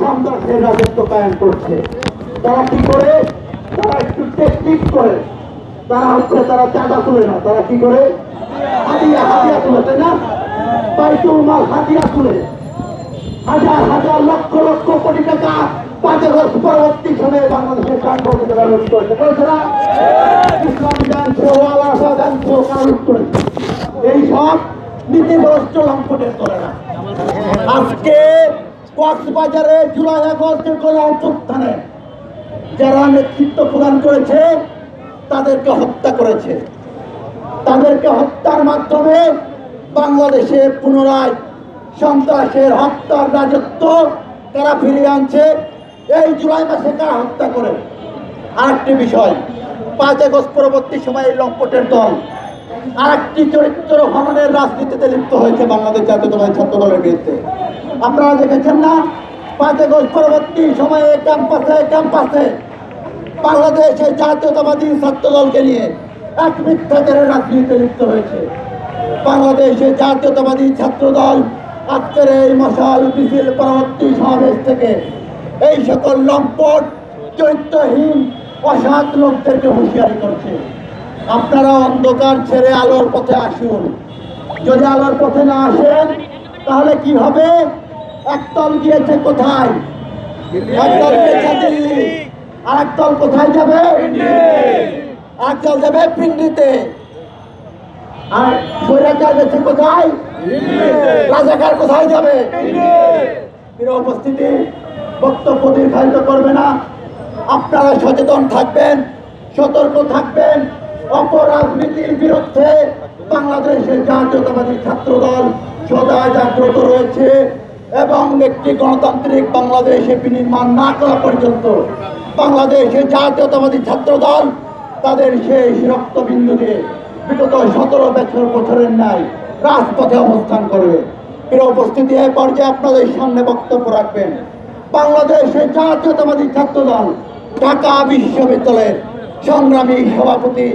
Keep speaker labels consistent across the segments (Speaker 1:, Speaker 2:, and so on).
Speaker 1: সন্ত্রাসের রাজত্ব কায়েম করছে। তারা কি করে? তারা একটু টেকনিক করে, তারা চাঁদা তুলে না, তারা কি করে? হাদিয়া তুলে, তাই না? বাইতুল মাল হাদিয়া তুলে হাজার হাজার লক্ষ লক্ষ কোটি টাকা 5 আগস্ট পরবর্তী সময়ে বাংলাদেশের কাঠগড় তারা লুট করেছে না? ইসলামী ব্যাংক ওয়ালা ব্যাংক লুট করেছে। এই সব নীতিগ্রস্ত লম্পটের করে না। আজকে কক্সবাজারে জুলাই আগস্টের গণ অভ্যুত্থানে যারা নেতৃত্ব প্রদান করেছে তাদেরকে হত্যা করেছে। তাদেরকে হত্যার মাধ্যমে বাংলাদেশে পুনরায় সন্ত্রাসের হত্যার রাজত্ব তারা ফিরিয়ে আনছে। এই জুলাই মাসে কারা হত্যা করে? আরেকটি বিষয়, 5 আগস্ট পরবর্তী সময়ে লম্পটের দল আরেকটি চরিত্র হননের রাজনীতিতে লিপ্ত হয়েছে বাংলাদেশ জাতীয়তাবাদী ছাত্র দলের বিরুদ্ধে। আপনারা দেখেছেন না, 5 আগস্ট পরবর্তী সময়ে ক্যাম্পাসে বাংলাদেশের জাতীয়তাবাদী ছাত্র দলকে নিয়ে এক মিথ্যাচারের রাজনীতিতে লিপ্ত হয়েছে। বাংলাদেশের জাতীয়তাবাদী ছাত্র দল আজকের এই মশাল মিছিল পরবর্তী সমাবেশ থেকে এই সকল লম্পট চরিত্রহীন অসৎ লোকদেরকে হুঁশিয়ারি করছে, আপনারা অন্ধকার ছেড়ে আলোর পথে আসুন। যদি আলোর পথে না আসেন তাহলে কি হবে? একদল গিয়েছে কোথায়? একদল গিয়েছে দিল্লি, আর একদল কোথায় যাবে? একদল যাবে পিন্ডিতে। আর স্বৈরাচার গেছে কোথায়? রাজাকার কোথায় যাবে? প্রিয় উপস্থিতি, বক্তব্য দীর্ঘায়িত করবে না। আপনারা সচেতন থাকবেন, সতর্ক থাকবেন। অপরাজনীতির বিরুদ্ধে বাংলাদেশের জাতীয়তাবাদী ছাত্র দল সদা জাগ্রত রয়েছে এবং একটি গণতান্ত্রিক বাংলাদেশে বিনির্মাণ না করা পর্যন্ত বাংলাদেশের জাতীয়তাবাদী ছাত্র দল তাদের শেষ রক্তবিন্দু দিয়ে বিগত 17 বছরের ন্যায় রাজপথে অবস্থান করবে। প্রিয় উপস্থিতি, এই পর্যায়ে আপনাদের সামনে বক্তব্য রাখবেন বাংলাদেশের জাতীয়তাবাদী ছাত্র দল ঢাকা বিশ্ববিদ্যালয়ের সংগ্রামী সভাপতি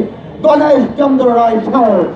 Speaker 1: গণেশ চন্দ্র রায় সাহস।